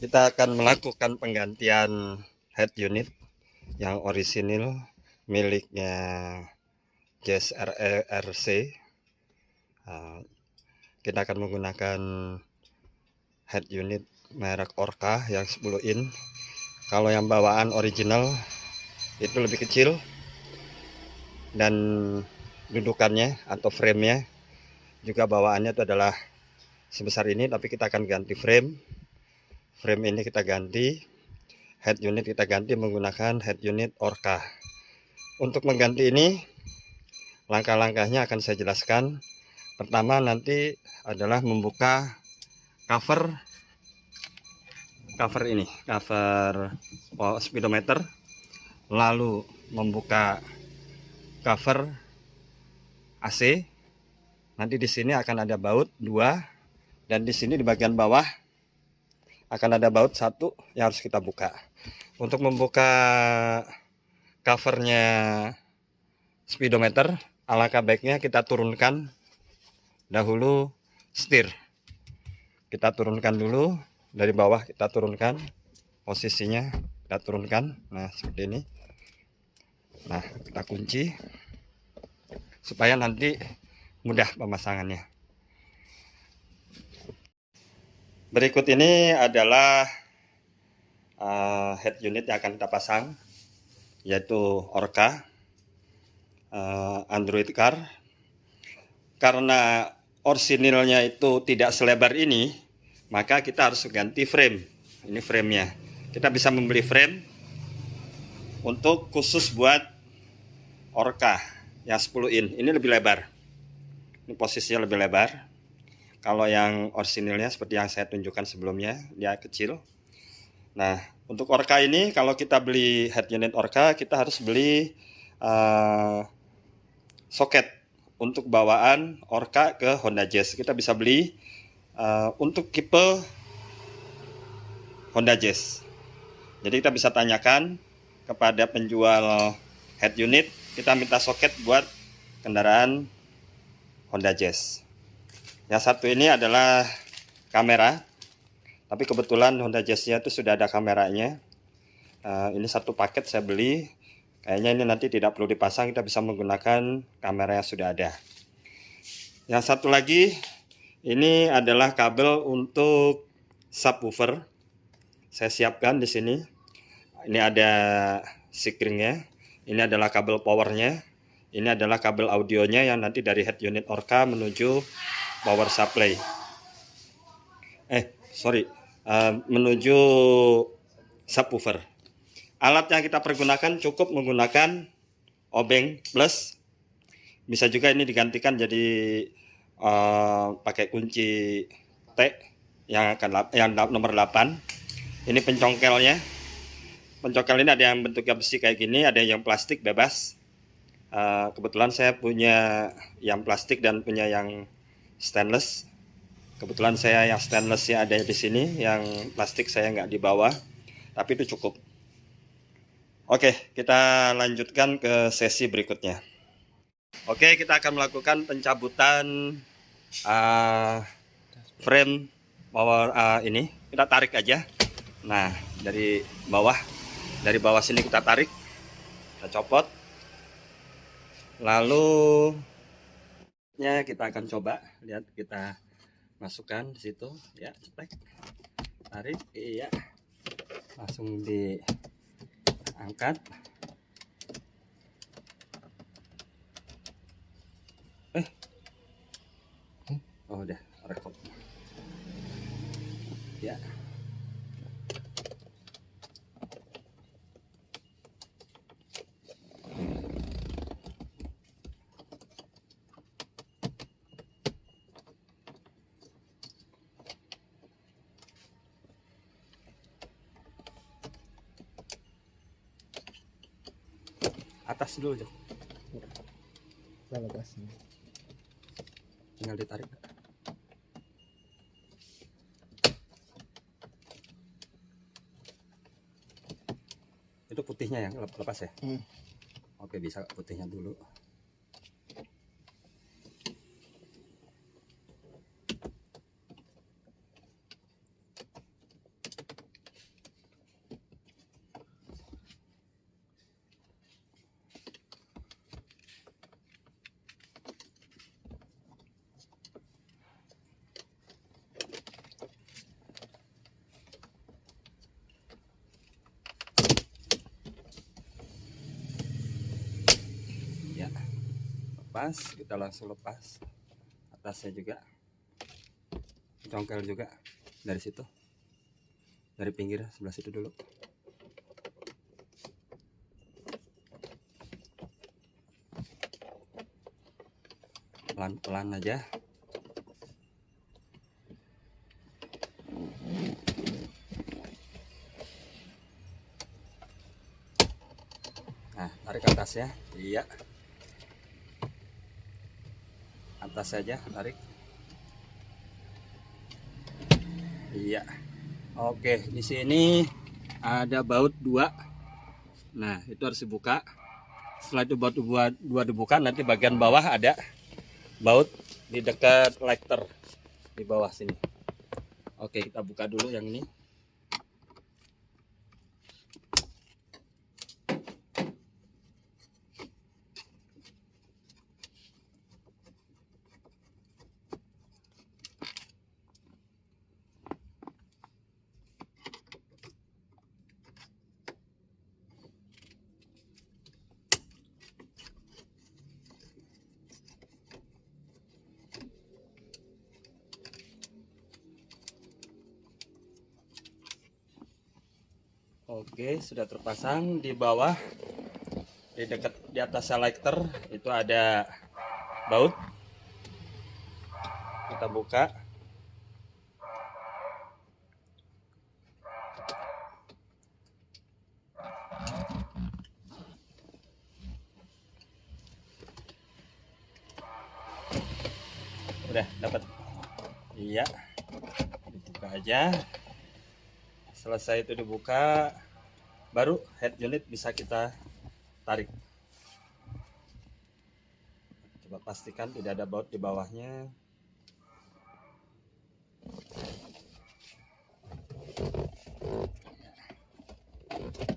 Kita akan melakukan penggantian head unit yang orisinil miliknya Jazz RC. Kita akan menggunakan head unit merek Orca yang 10 in. Kalau yang bawaan original itu lebih kecil, dan dudukannya atau framenya juga bawaannya itu adalah sebesar ini, tapi kita akan ganti frame ini kita ganti, head unit kita ganti menggunakan head unit Orca. Untuk mengganti ini, langkah-langkahnya akan saya jelaskan. Pertama nanti adalah membuka cover ini, cover speedometer, lalu membuka cover AC. Nanti di sini akan ada baut 2, dan di sini di bagian bawah akan ada baut 1 yang harus kita buka. Untuk membuka covernya speedometer, alangkah baiknya kita turunkan dahulu setir. Kita turunkan dulu dari bawah, kita turunkan posisinya, kita turunkan. Nah, seperti ini. Nah, kita kunci supaya nanti mudah pemasangannya. Berikut ini adalah head unit yang akan kita pasang, yaitu Orca Android Car. Karena orisinilnya itu tidak selebar ini, maka kita harus ganti frame. Ini framenya. Kita bisa membeli frame untuk khusus buat Orca yang 10 in. Ini lebih lebar. Ini posisinya lebih lebar. Kalau yang orisinilnya seperti yang saya tunjukkan sebelumnya, dia kecil. Nah, untuk Orca ini, kalau kita beli head unit Orca, kita harus beli soket untuk bawaan Orca ke Honda Jazz. Kita bisa beli untuk tipe Honda Jazz. Jadi kita bisa tanyakan kepada penjual head unit, kita minta soket buat kendaraan Honda Jazz. Yang satu ini adalah kamera, tapi kebetulan Honda Jazz-nya itu sudah ada kameranya. Ini satu paket saya beli. Kayaknya ini nanti tidak perlu dipasang, kita bisa menggunakan kamera yang sudah ada. Yang satu lagi, ini adalah kabel untuk subwoofer. Saya siapkan di sini. Ini ada sikringnya. Ini adalah kabel powernya. Ini adalah kabel audionya yang nanti dari head unit Orca menuju power supply. Menuju subwoofer. Alat yang kita pergunakan cukup menggunakan obeng plus. Bisa juga ini digantikan jadi pakai kunci T yang nomor 8. Ini pencongkelnya. Pencongkel ini ada yang bentuknya besi kayak gini, ada yang plastik bebas. Kebetulan saya punya yang plastik dan punya yang stainless. Kebetulan saya yang stainlessnya ada di sini, yang plastik saya nggak dibawa, tapi itu cukup. Oke, kita lanjutkan ke sesi berikutnya. Oke, kita akan melakukan pencabutan frame power ini. Kita tarik aja. Nah, dari bawah sini kita tarik, kita copot. Lalu kita akan coba lihat, kita masukkan di situ ya, cetek, tarik, iya, langsung diangkat. Oh, udah rekod ya. Atas dulu aja. Tinggal ditarik. Itu putihnya yang lepas ya? Oke, bisa putihnya dulu. lepas, kita langsung lepas atasnya juga, congkel juga dari situ, dari pinggir sebelah situ dulu. Pelan-pelan aja. Nah, tarik atasnya. Iya. Atas saja, tarik. Iya. Oke, di sini ada baut 2. Nah, itu harus dibuka. Setelah itu baut 2 dibuka, nanti bagian bawah ada baut di dekat lighter di bawah sini. Oke, kita buka dulu yang ini. Oke, sudah terpasang. Di bawah, di dekat di atas lighter itu ada baut. Kita buka. Udah dapat. Iya, dibuka aja. Selesai itu dibuka, baru head unit bisa kita tarik. Coba pastikan tidak ada baut di bawahnya.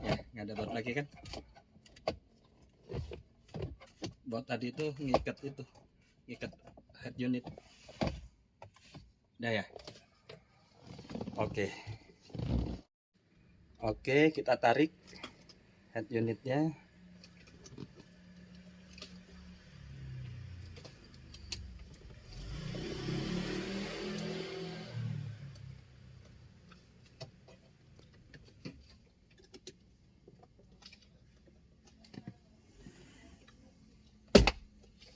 Ya, nggak ada baut lagi kan? Baut tadi itu ngikat head unit. Udah ya. Oke, kita tarik head unitnya.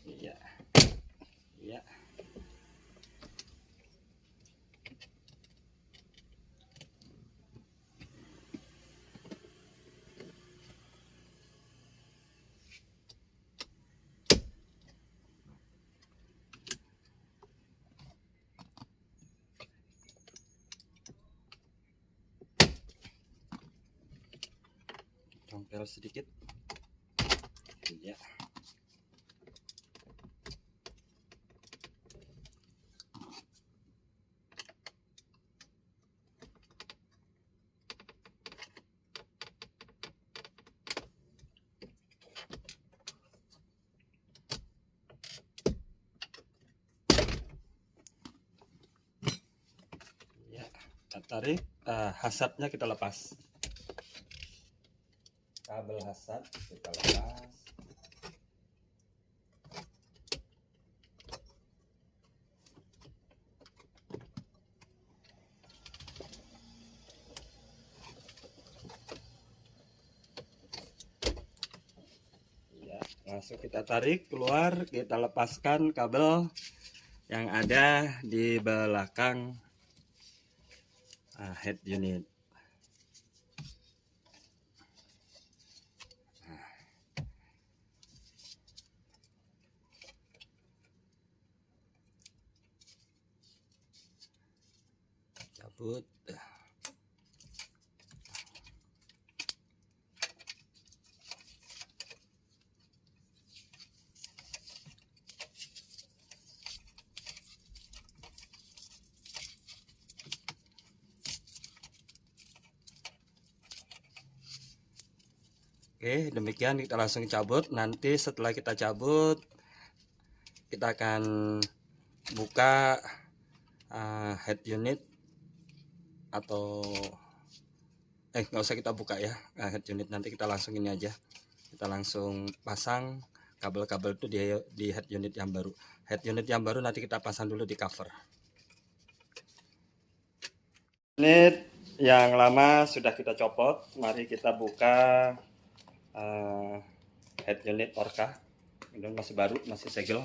Iya. Iya. Congkel sedikit. Iya. Ya, kita tarik, hasapnya kita lepas. Kabel hasap kita lepas. Ya, langsung kita tarik keluar, kita lepaskan kabel yang ada di belakang head unit. Cabut. Oke, demikian kita langsung cabut. Nanti setelah kita cabut, kita akan buka head unit, atau nggak usah kita buka ya head unit, nanti kita langsung ini aja, kita langsung pasang kabel-kabel itu di head unit yang baru. Head unit yang baru nanti kita pasang dulu di cover. Unit yang lama sudah kita copot. Mari kita buka head unit Orca. Ini masih baru, masih segel.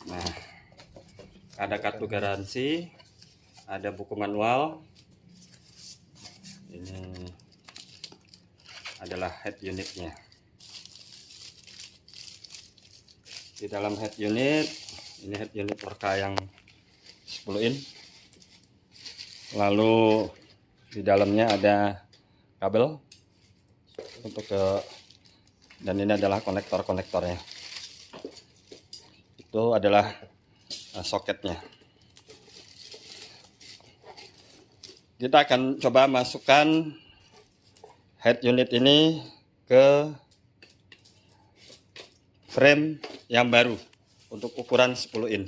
Nah, ada kartu garansi, ada buku manual. Ini adalah head unitnya. Di dalam head unit, ini head unit Orca yang 10 in. Lalu di dalamnya ada kabel untuk dan ini adalah konektornya. Itu adalah soketnya. Kita akan coba masukkan head unit ini ke frame yang baru untuk ukuran 10 in.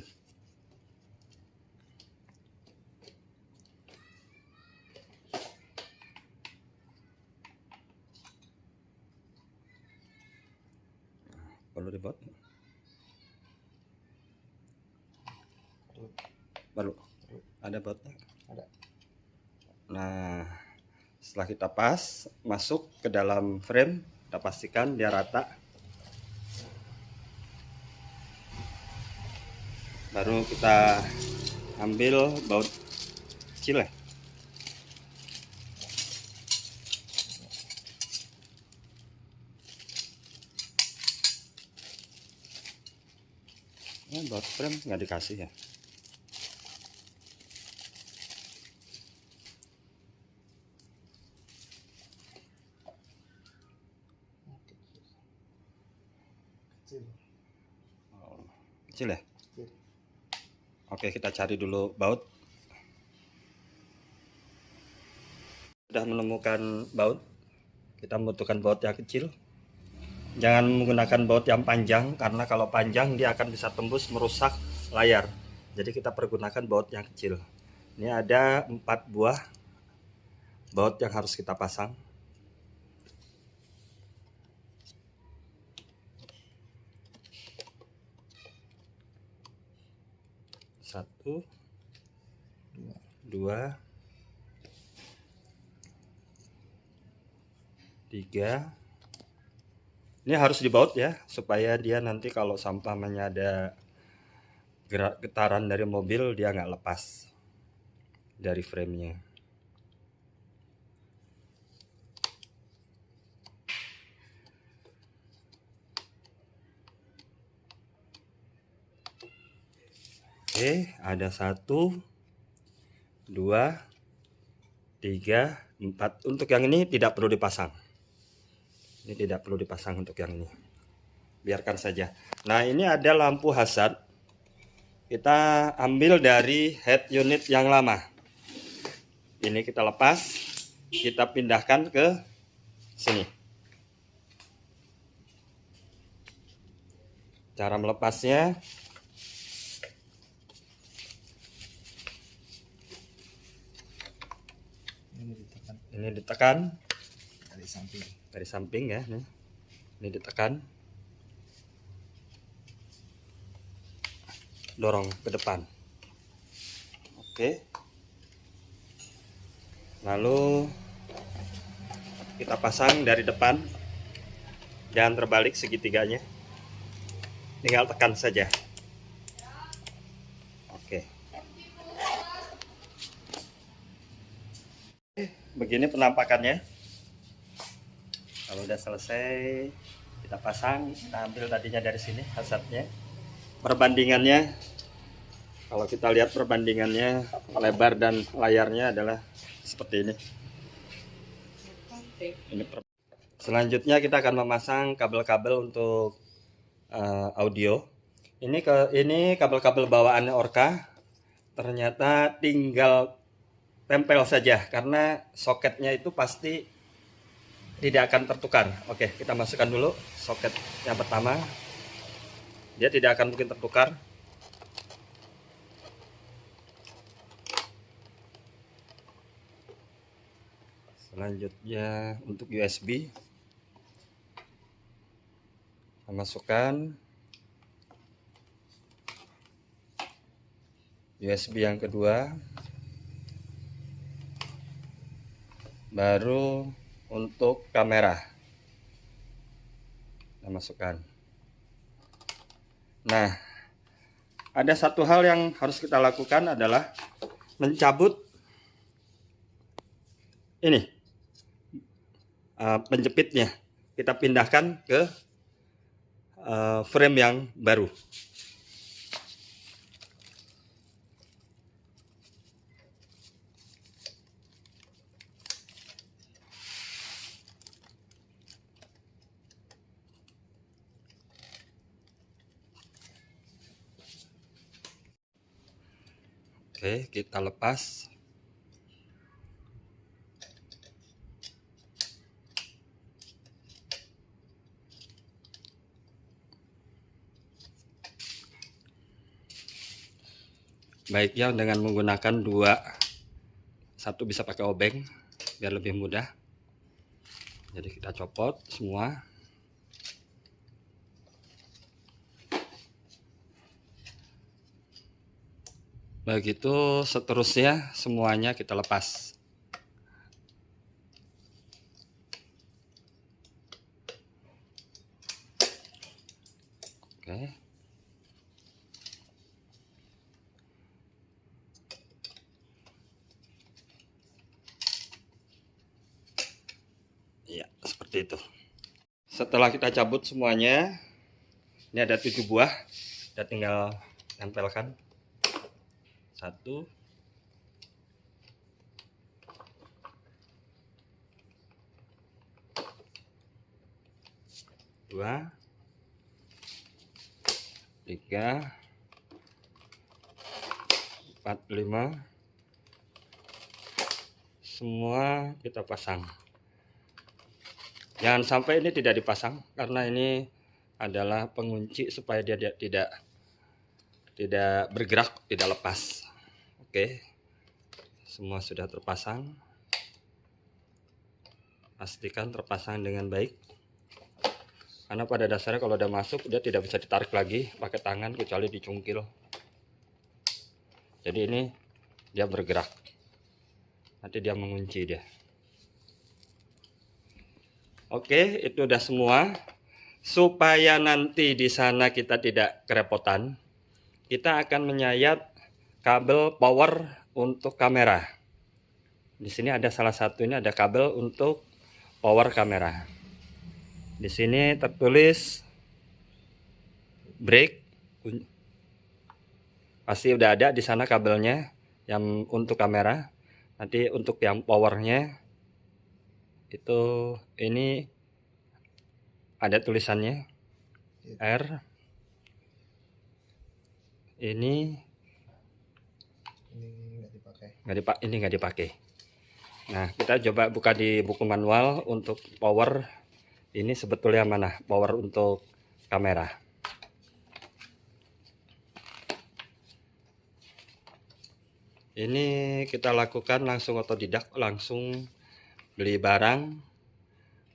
Perlu dibuat? Baru ada bautnya? Ada. Nah, setelah kita masuk ke dalam frame, kita pastikan dia rata. Baru kita ambil baut kecil ya. Baut frame nggak dikasih ya. Kecil ya? Oke, kita cari dulu baut. Sudah menemukan baut. Kita membutuhkan baut yang kecil. Jangan menggunakan baut yang panjang, karena kalau panjang dia akan bisa tembus merusak layar. Jadi kita pergunakan baut yang kecil. Ini ada 4 buah baut yang harus kita pasang. Satu, dua, tiga. Ini harus dibaut ya, supaya dia nanti kalau sampahnya ada getaran dari mobil, dia nggak lepas dari framenya. Oke, ada 1, 2, 3, 4. Untuk yang ini tidak perlu dipasang. Ini tidak perlu dipasang untuk yang ini. Biarkan saja. Nah, ini ada lampu hazard. Kita ambil dari head unit yang lama. Ini kita lepas, kita pindahkan ke sini. Cara melepasnya, ini ditekan dari samping ya, ini ditekan, dorong ke depan. Oke, lalu kita pasang dari depan, jangan terbalik segitiganya, tinggal tekan saja. Oke. Begini penampakannya. Kalau udah selesai, kita pasang, kita ambil tadinya dari sini hazardnya. Perbandingannya, kalau kita lihat perbandingannya, lebar dan layarnya adalah seperti ini. Selanjutnya kita akan memasang kabel-kabel untuk audio. Ini kabel-kabel bawaannya Orca. Ternyata tinggal tempel saja, karena soketnya itu pasti tidak akan tertukar. Oke, kita masukkan dulu soket yang pertama. dia tidak akan mungkin tertukar. Selanjutnya untuk USB, saya masukkan USB yang kedua, baru untuk kamera saya masukkan. Nah, ada satu hal yang harus kita lakukan adalah mencabut ini penjepitnya, kita pindahkan ke frame yang baru. Oke, kita lepas. Baiknya dengan menggunakan satu bisa pakai obeng biar lebih mudah. Jadi kita copot semua. Begitu seterusnya semuanya kita lepas. Oke. Ya, seperti itu. Setelah kita cabut semuanya, ini ada 7 buah, kita tinggal tempelkan. 1, 2, 3, 4, 5, semua kita pasang. Jangan sampai ini tidak dipasang, karena ini adalah pengunci supaya dia tidak bergerak, tidak lepas. Oke, semua sudah terpasang. Pastikan terpasang dengan baik, karena pada dasarnya kalau udah masuk dia tidak bisa ditarik lagi pakai tangan kecuali dicungkil. Jadi ini dia bergerak, nanti dia mengunci dia. Oke, itu udah semua. Supaya nanti di sana kita tidak kerepotan, kita akan menyayat kabel power untuk kamera. Di sini ada salah satunya, ada kabel untuk power kamera. Di sini tertulis brake. Pasti udah ada di sana kabelnya yang untuk kamera. Nanti untuk yang powernya itu ini ada tulisannya R. Ini nggak dipakai. Nah, kita coba buka di buku manual untuk power. Ini sebetulnya mana power untuk kamera. Ini kita lakukan langsung otodidak, langsung beli barang,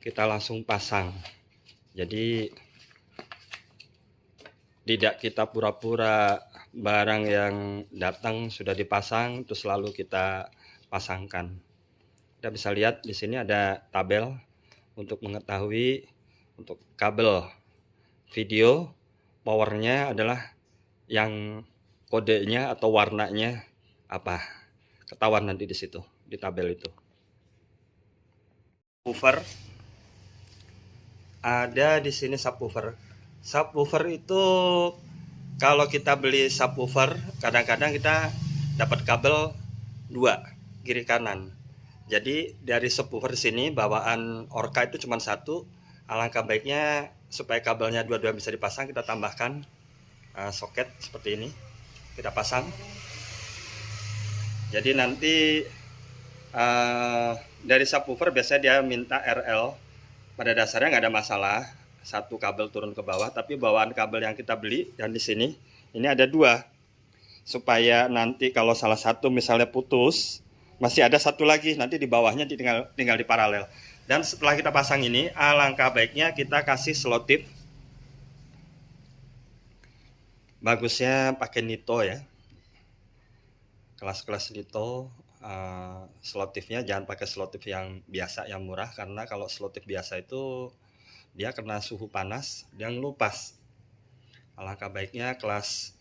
kita langsung pasang. Jadi tidak kita pura-pura barang yang datang sudah dipasang terus lalu kita pasangkan. Kita bisa lihat di sini ada tabel untuk mengetahui untuk kabel video powernya adalah yang kodenya atau warnanya apa, ketahuan nanti di situ di tabel itu. Subwoofer ada di sini. Subwoofer itu kalau kita beli subwoofer kadang-kadang kita dapat kabel 2 kiri kanan. Jadi dari subwoofer sini bawaan Orca itu cuma 1. Alangkah baiknya supaya kabelnya dua-dua bisa dipasang, kita tambahkan soket seperti ini, kita pasang. Jadi nanti dari subwoofer biasanya dia minta RL. Pada dasarnya nggak ada masalah, satu kabel turun ke bawah, tapi bawaan kabel yang kita beli yang di sini ini ada dua, supaya nanti kalau salah satu misalnya putus, masih ada satu lagi nanti di bawahnya tinggal di paralel. Dan setelah kita pasang ini, alangkah baiknya kita kasih selotip. Bagusnya pakai Nito ya, kelas-kelas Nito. Selotipnya jangan pakai selotip yang biasa, yang murah, karena kalau selotip biasa itu dia kena suhu panas, dia ngelupas. Alangkah baiknya kelas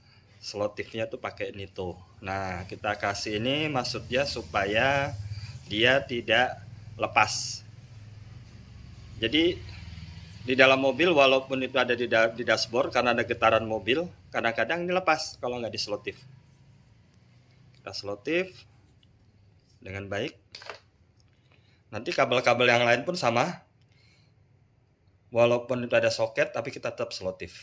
selotipnya tuh pakai Nito. Nah, kita kasih ini maksudnya supaya dia tidak lepas. Jadi di dalam mobil, walaupun itu ada di dashboard, karena ada getaran mobil, kadang-kadang ini lepas kalau nggak diselotip. Kita selotip dengan baik. Nanti kabel-kabel yang lain pun sama, walaupun itu ada soket, tapi kita tetap selotip.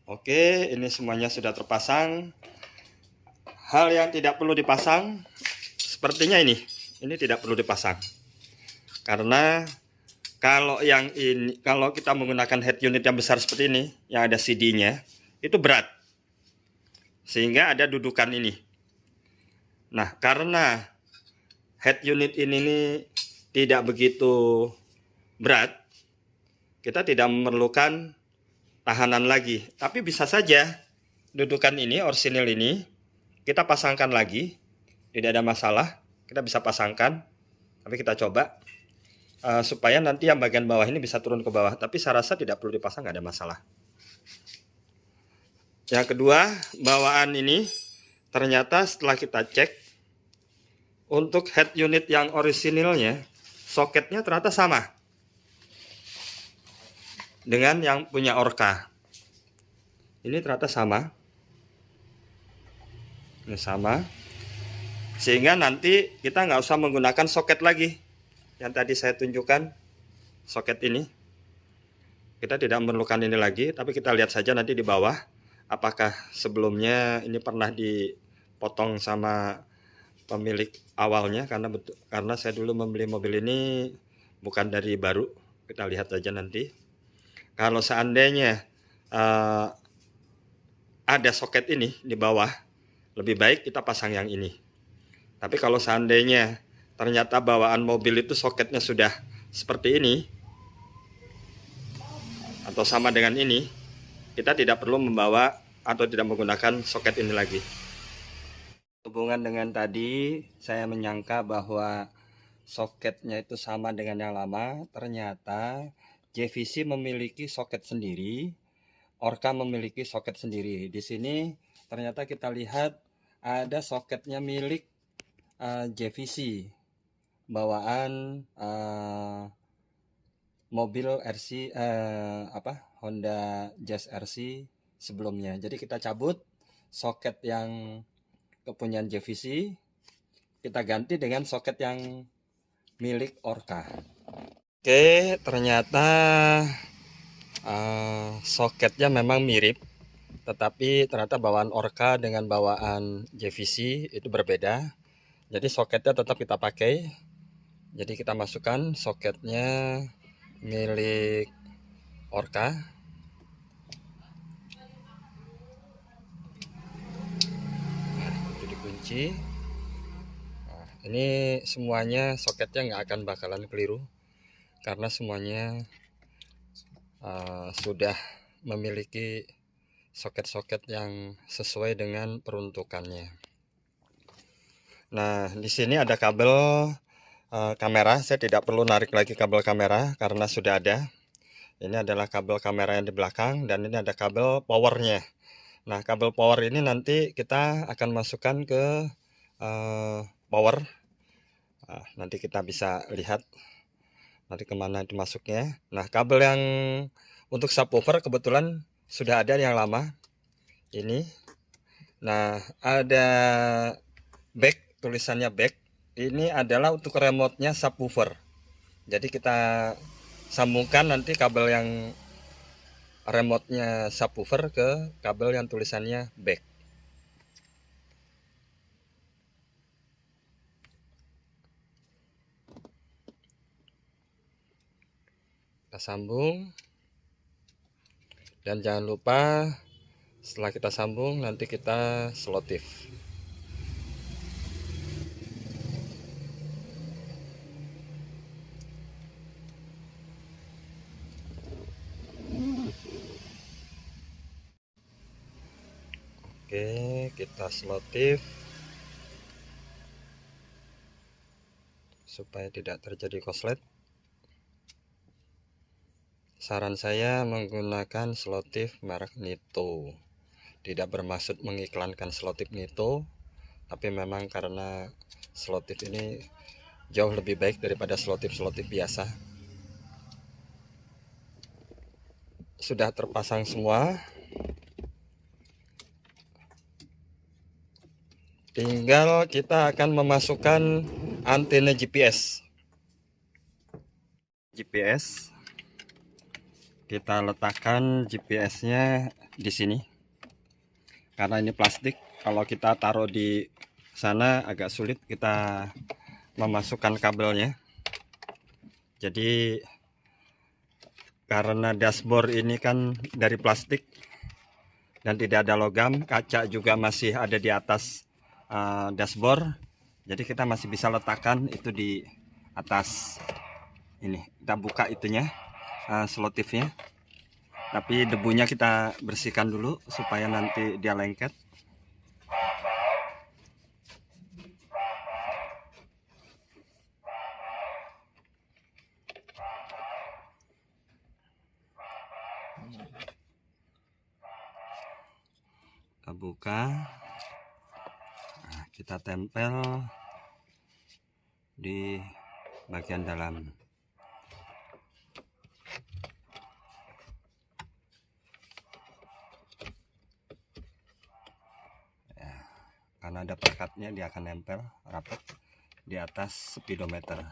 Oke, ini semuanya sudah terpasang. Hal yang tidak perlu dipasang sepertinya ini tidak perlu dipasang, karena kalau kita menggunakan head unit yang besar seperti ini, yang ada CD-nya, itu berat, sehingga ada dudukan ini. Nah, karena head unit ini tidak begitu berat, kita tidak memerlukan tahanan lagi. Tapi bisa saja dudukan ini, orsinil ini, kita pasangkan lagi, tidak ada masalah, kita bisa pasangkan. Tapi kita coba supaya nanti yang bagian bawah ini bisa turun ke bawah. Tapi saya rasa tidak perlu dipasang, nggak ada masalah. Yang kedua, bawaan ini ternyata setelah kita cek, untuk head unit yang orisinilnya, soketnya ternyata sama dengan yang punya Orca. Ini ternyata sama. Ini sama. Sehingga nanti kita nggak usah menggunakan soket lagi. Yang tadi saya tunjukkan, soket ini. Kita tidak memerlukan ini lagi, tapi kita lihat saja nanti di bawah, apakah sebelumnya ini pernah dipotong sama pemilik awalnya, karena saya dulu membeli mobil ini bukan dari baru. Kita lihat saja nanti. Kalau seandainya ada soket ini di bawah, lebih baik kita pasang yang ini. Tapi kalau seandainya ternyata bawaan mobil itu soketnya sudah seperti ini, atau sama dengan ini, kita tidak perlu membawa atau tidak menggunakan soket ini lagi. Hubungan dengan tadi, saya menyangka bahwa soketnya itu sama dengan yang lama. Ternyata JVC memiliki soket sendiri, Orca memiliki soket sendiri. Di sini ternyata kita lihat ada soketnya milik JVC, bawaan mobil RC Honda Jazz RC sebelumnya. Jadi kita cabut soket yang kepunyaan JVC, kita ganti dengan soket yang milik Orca. Oke, ternyata soketnya memang mirip, tetapi ternyata bawaan Orca dengan bawaan JVC itu berbeda. Jadi soketnya tetap kita pakai. Jadi kita masukkan soketnya milik Orca. Itu dikunci. Nah, ini semuanya soketnya nggak akan bakalan keliru, karena semuanya sudah memiliki soket-soket yang sesuai dengan peruntukannya. Nah, di sini ada kabel kamera. Saya tidak perlu narik lagi kabel kamera karena sudah ada. Ini adalah kabel kamera yang di belakang, dan ini ada kabel powernya. Nah, kabel power ini nanti kita akan masukkan ke power. Nanti kita bisa lihat nanti kemana itu masuknya. Nah, kabel yang untuk subwoofer kebetulan sudah ada yang lama ini. Nah, ada back, tulisannya back. Ini adalah untuk remote-nya subwoofer. Jadi kita sambungkan nanti kabel yang remote-nya subwoofer ke kabel yang tulisannya back. Kita sambung, dan jangan lupa setelah kita sambung nanti kita selotip. Oke, kita selotip supaya tidak terjadi koslet. Saran saya menggunakan selotip merek Nito. Tidak bermaksud mengiklankan selotip Nito, tapi memang karena selotip ini jauh lebih baik daripada selotip-selotip biasa. Sudah terpasang semua. Tinggal kita akan memasukkan antena GPS. Kita letakkan GPS-nya di sini. Karena ini plastik, kalau kita taruh di sana agak sulit kita memasukkan kabelnya. Jadi karena dashboard ini kan dari plastik dan tidak ada logam, kaca juga masih ada di atas dashboard, jadi kita masih bisa letakkan itu di atas ini. Kita buka itunya, selotipnya, tapi debunya kita bersihkan dulu supaya nanti dia lengket. Kita buka. Kita tempel di bagian dalam. Ya, karena ada pelekatnya, dia akan nempel rapat di atas speedometer.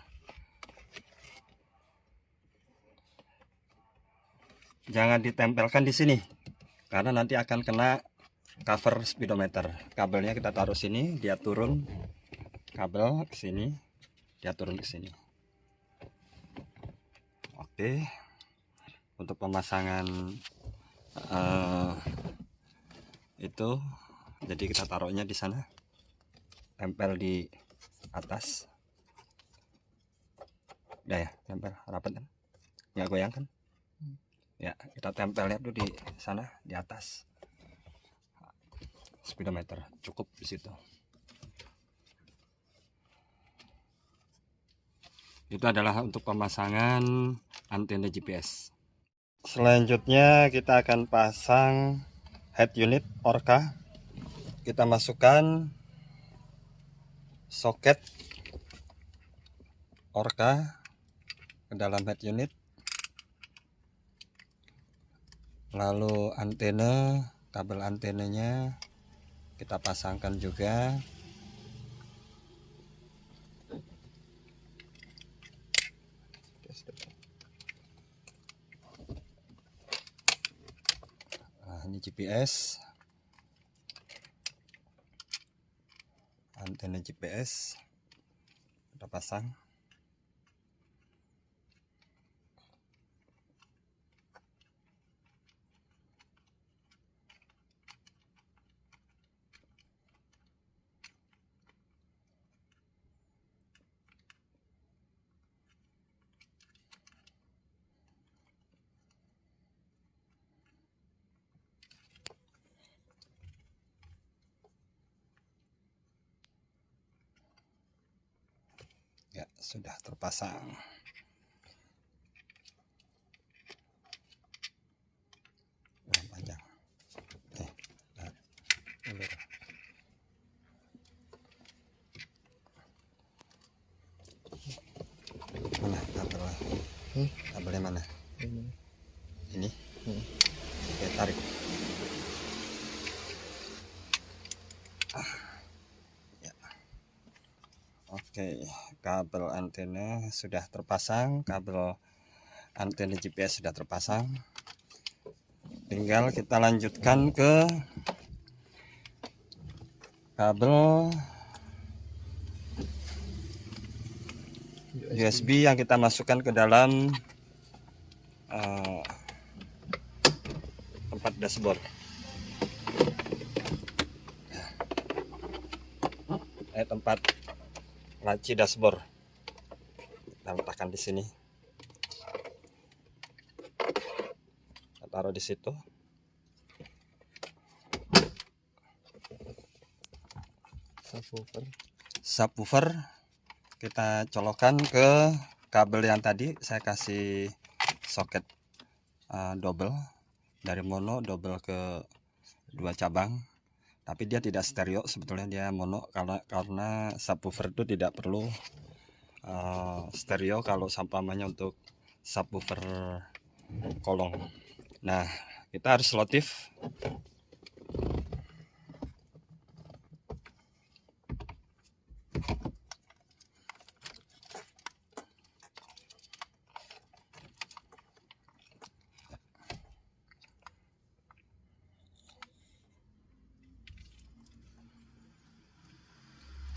Jangan ditempelkan di sini, karena nanti akan kena cover speedometer. Kabelnya kita taruh sini, dia turun, kabel ke sini, dia turun ke sini. Oke, untuk pemasangan itu, jadi kita taruhnya di sana, tempel di atas. Udah ya, tempel rapat kan, nggak goyang kan? Ya, kita tempelnya tuh di sana, di atas speedometer, cukup di situ. Itu adalah untuk pemasangan antena GPS. Selanjutnya kita akan pasang head unit Orca. Kita masukkan soket Orca ke dalam head unit, lalu antena, kabel antenanya kita pasangkan juga. Nah, ini GPS, antena GPS kita pasang. Ya, sudah terpasang. Panjang. Mana kabelnya? Kabelnya mana? Ini. Oke, tarik. Ya. Oke, kabel antena sudah terpasang, kabel antena GPS sudah terpasang. Tinggal kita lanjutkan ke kabel USB yang kita masukkan ke dalam tempat dashboard. Tempat laci dashboard kita letakkan di sini, kita taruh di situ. Subwoofer kita colokkan ke kabel yang tadi saya kasih soket double, dari mono double ke 2 cabang, tapi dia tidak stereo, sebetulnya dia mono karena subwoofer itu tidak perlu stereo kalau sampamanya untuk subwoofer kolong. Nah, kita harus selotip.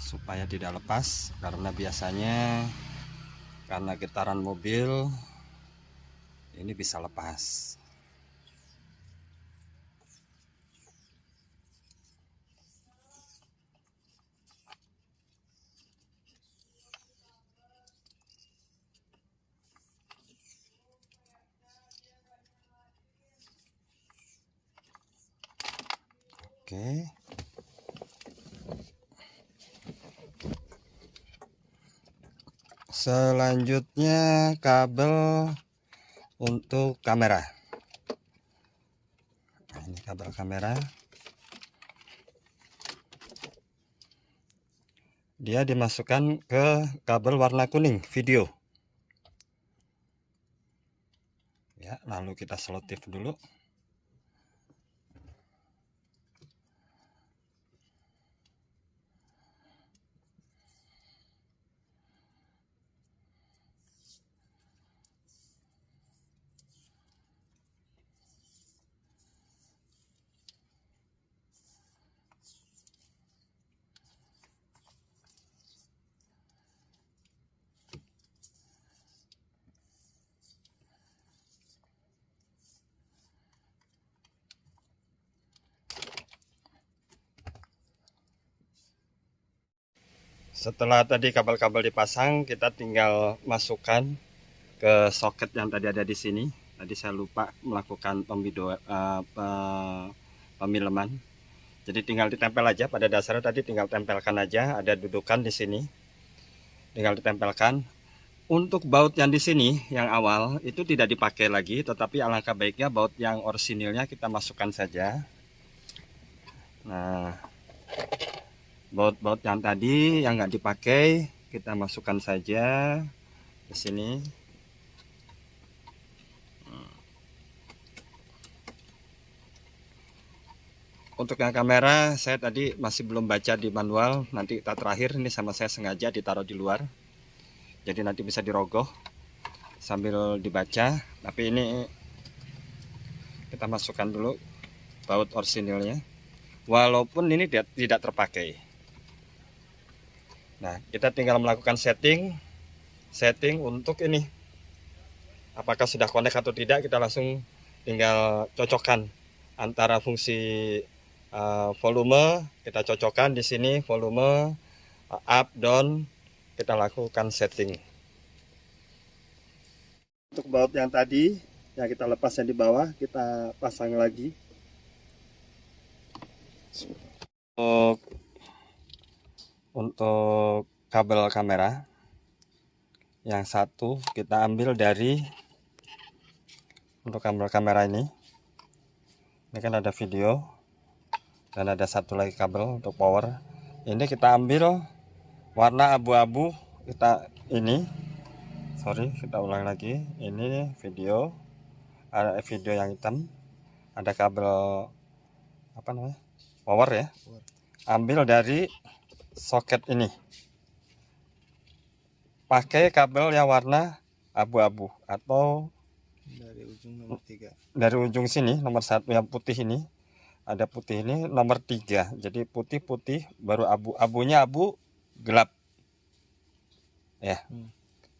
Supaya tidak lepas, karena biasanya karena getaran mobil ini bisa lepas. Oke. Selanjutnya kabel untuk kamera. Nah, ini kabel kamera. Dia dimasukkan ke kabel warna kuning video. Ya, lalu kita selotip dulu. Setelah tadi kabel-kabel dipasang, kita tinggal masukkan ke soket yang tadi ada di sini. Tadi saya lupa melakukan pemileman. Jadi tinggal ditempel aja pada dasarnya, tadi tinggal tempelkan aja, ada dudukan di sini. Tinggal ditempelkan. Untuk baut yang di sini yang awal itu tidak dipakai lagi, tetapi alangkah baiknya baut yang orisinilnya kita masukkan saja. Nah, baut-baut yang tadi yang nggak dipakai kita masukkan saja di sini. Untuk yang kamera saya tadi masih belum baca di manual, nanti kita terakhir ini sama saya sengaja ditaruh di luar, jadi nanti bisa dirogoh sambil dibaca. Tapi ini kita masukkan dulu baut orisinilnya, walaupun ini tidak terpakai. Nah, kita tinggal melakukan setting untuk ini apakah sudah connect atau tidak. Kita langsung tinggal cocokkan antara fungsi volume, kita cocokkan di sini volume up down, kita lakukan setting. Untuk baut yang tadi yang kita lepas yang di bawah, kita pasang lagi. Untuk kabel kamera yang satu kita ambil dari, untuk kabel kamera ini kan ada video dan ada satu lagi kabel untuk power. Ini kita ambil warna abu-abu, kita ulang lagi. Ini video, ada video yang hitam, ada kabel apa namanya, power ya, ambil dari soket ini, pakai kabel yang warna abu-abu atau dari ujung nomor 3, dari ujung sini nomor 1 yang putih ini, ada putih ini nomor 3, jadi putih baru abunya abu gelap ya,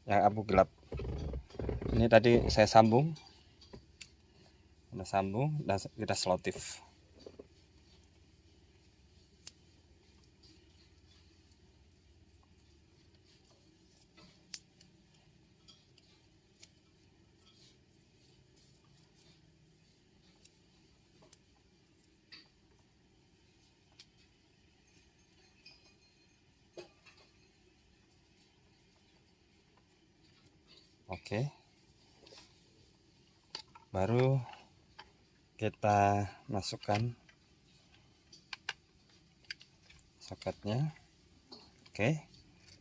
yang abu gelap. Ini tadi saya sambung Udah sambung dan kita selotip. Oke, baru kita masukkan soketnya. Oke,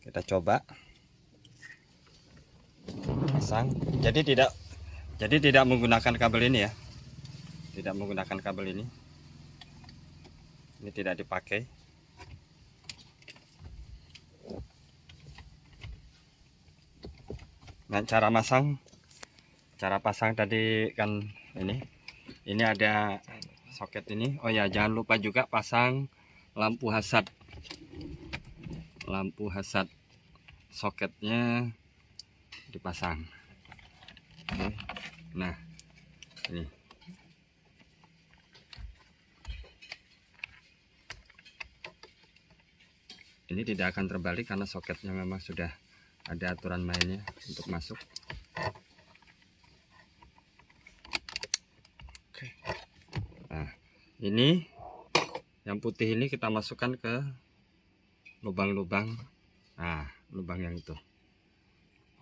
kita coba pasang. Jadi tidak menggunakan kabel ini ya, tidak menggunakan kabel ini tidak dipakai. Nah, cara pasang tadi kan ini ada soket ini. Oh ya, jangan lupa juga pasang lampu hazard. Lampu hazard soketnya dipasang. Oke. Nah, ini tidak akan terbalik karena soketnya memang sudah ada aturan mainnya untuk masuk. Oke. Nah, ini yang putih ini kita masukkan ke lubang-lubang. Nah, lubang yang itu.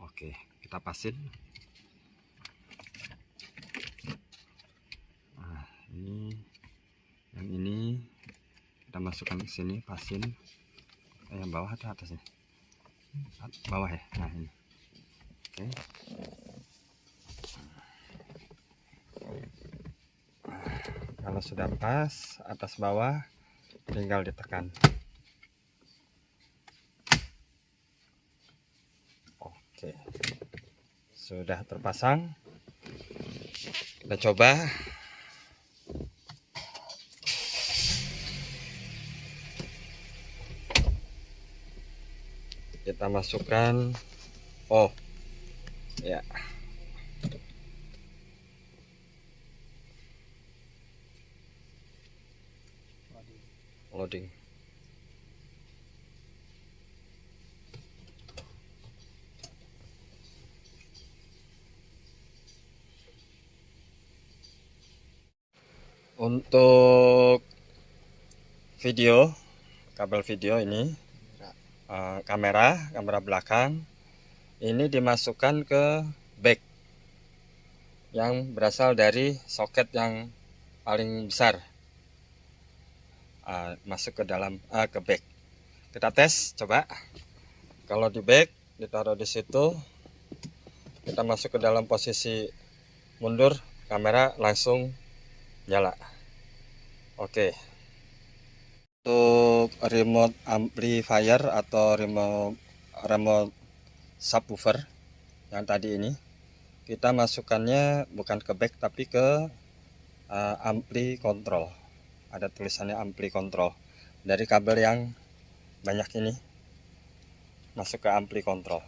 Oke, kita pasin. Nah, yang ini kita masukkan ke sini, pasin. Yang bawah atau atasnya? Bawah ya. Nah, ini. Oke. Kalau sudah pas atas bawah tinggal ditekan. Oke, sudah terpasang. Kita coba. Kita masukkan. Oh ya, loading. Untuk video, kabel video ini kamera belakang ini dimasukkan ke back yang berasal dari soket yang paling besar, masuk ke dalam ke back. Kita tes coba. Kalau di back ditaruh di situ, kita masuk ke dalam posisi mundur, kamera langsung nyala. Oke. Untuk remote amplifier atau remote subwoofer yang tadi ini, kita masukkannya bukan ke back tapi ke ampli control. Ada tulisannya ampli control. Dari kabel yang banyak ini masuk ke ampli control.